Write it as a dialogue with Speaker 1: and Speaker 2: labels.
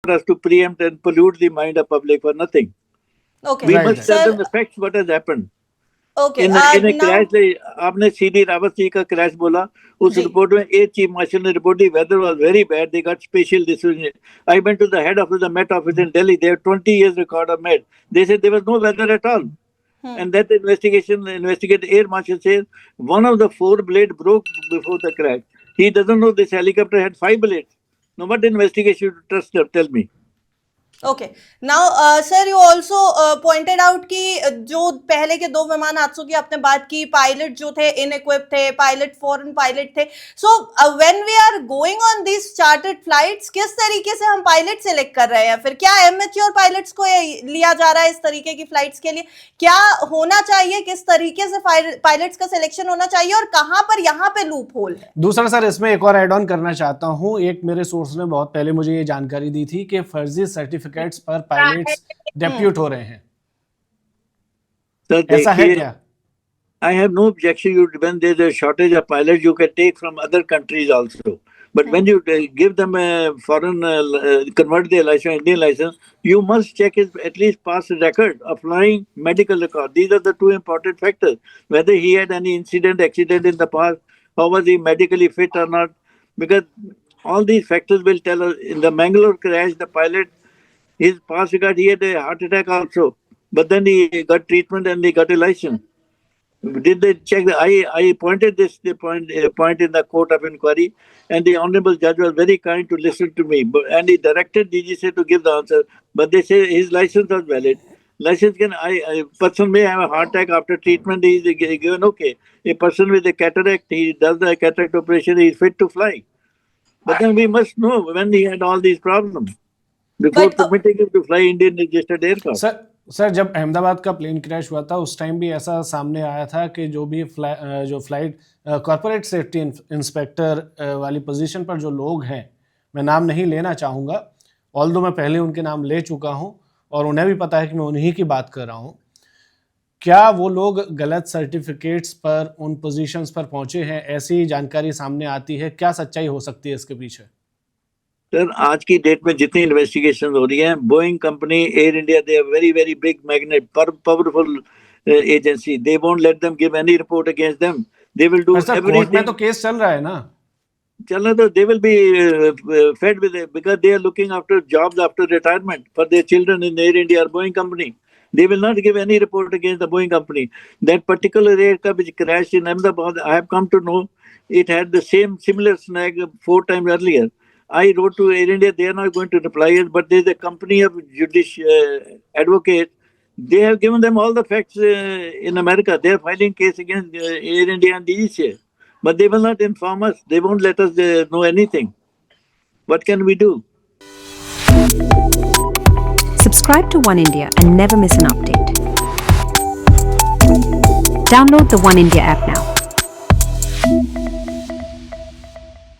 Speaker 1: us to preempt and pollute the mind of public for nothing.
Speaker 2: Okay.
Speaker 1: We
Speaker 3: Right,
Speaker 1: must
Speaker 3: right.
Speaker 1: tell
Speaker 2: Sir,
Speaker 1: them the facts what has happened.
Speaker 2: okay.
Speaker 1: In a
Speaker 2: Now,
Speaker 1: crash, आपने CD Rawat ji का crash बोला, उस
Speaker 2: जी.
Speaker 1: report में Air Chief Marshal ने report the, weather was very bad, they got special decision. I went to the head office, the Met office in Delhi, they have 20 years record of Met. They said there was no weather at all. And that investigator Air Marshal says one of the 4 blades broke before the crash. He doesn't know this helicopter had 5 blades. Now what investigation to trust her? Tell me.
Speaker 2: Okay. Now, sir, you also pointed out कि जो पहले के 2 विमान हादसों की आपने बात की, पायलट जो थे inequipped थे, पायलट फॉरेन पायलट थे. So when we are going on these chartered flights, किस तरीके से हम पायलट सेलेक्ट कर रहे हैं? फिर क्या एमेच्योर पायलट्स को लिया जा रहा है इस तरीके की फ्लाइट्स के लिए? क्या होना चाहिए? किस तरीके से पायलट्स का सिलेक्शन होना चाहिए और कहां पर यहाँ पे लूप होल है?
Speaker 3: दूसरा सर, इसमें एक और ऐड ऑन करना चाहता हूँ. एक मेरे सोर्स ने बहुत पहले मुझे ये जानकारी दी थी कि फर्जी सर्टिफिकेट्स पर पायलट्स डेप्यूट हो रहे हैं.
Speaker 1: So
Speaker 3: ऐसा है क्या?
Speaker 1: I have no objection. When there's a shortage of pilots, you can take from other countries also. But when you give them a foreign, convert their license, Indian license, you must check his at least past record of flying, medical record. These are the 2 important factors. Whether he had any accident in the past, how was he medically fit or not. Because all these factors will tell us. In the Mangalore crash, the pilot, his past record, he had a heart attack also. But then he got treatment and he got a license. Did they check? I pointed this point in the court of inquiry, and the honorable judge was very kind to listen to me. And he directed DGC to give the answer. But they say his license was valid. License can a person may have a heart attack after treatment. He is given okay. A person with a cataract, he does the cataract operation. He is fit to fly. But then we must know when he had all these problems before permitting him to fly Indian registered aircraft.
Speaker 3: Sir जब अहमदाबाद का plane crash हुआ था उस time भी ऐसा सामने आया था कि जो भी फ्लाइट कॉर्पोरेट सेफ्टी इंस्पेक्टर वाली पोजीशन पर जो लोग हैं, मैं नाम नहीं लेना चाहूँगा, ऑल्दो मैं पहले उनके नाम ले चुका हूँ और उन्हें भी पता है कि मैं उन्हीं की बात कर रहा हूँ. क्या वो लोग गलत सर्टिफिकेट्स पर उन पोजीशंस पर पहुंचे हैं? ऐसी जानकारी सामने आती है. क्या सच्चाई हो सकती है इसके पीछे?
Speaker 1: सर आज की डेट में जितनी इन्वेस्टिगेशन हो रही है, Boeing company, air India, they are very very big magnet, powerful agency. They won't let them give any report against them. They will do everything.
Speaker 3: Court में तो केस चल रहा है ना.
Speaker 1: चलना तो they will be fed with it because they are looking after jobs after retirement for their children in Air India or Boeing company. They will not give any report against the Boeing company. That particular aircraft which crashed in Ahmedabad, I have come to know it had the similar snag 4 times earlier. I wrote to Air India, they are not going to reply us, but there is a company of advocates. They have given them all the facts in America. They are filing case against Air India and DGCA. But they will not inform us. They won't let us know anything. What can we do?
Speaker 4: Subscribe to One India and never miss an update. Download the One India app now.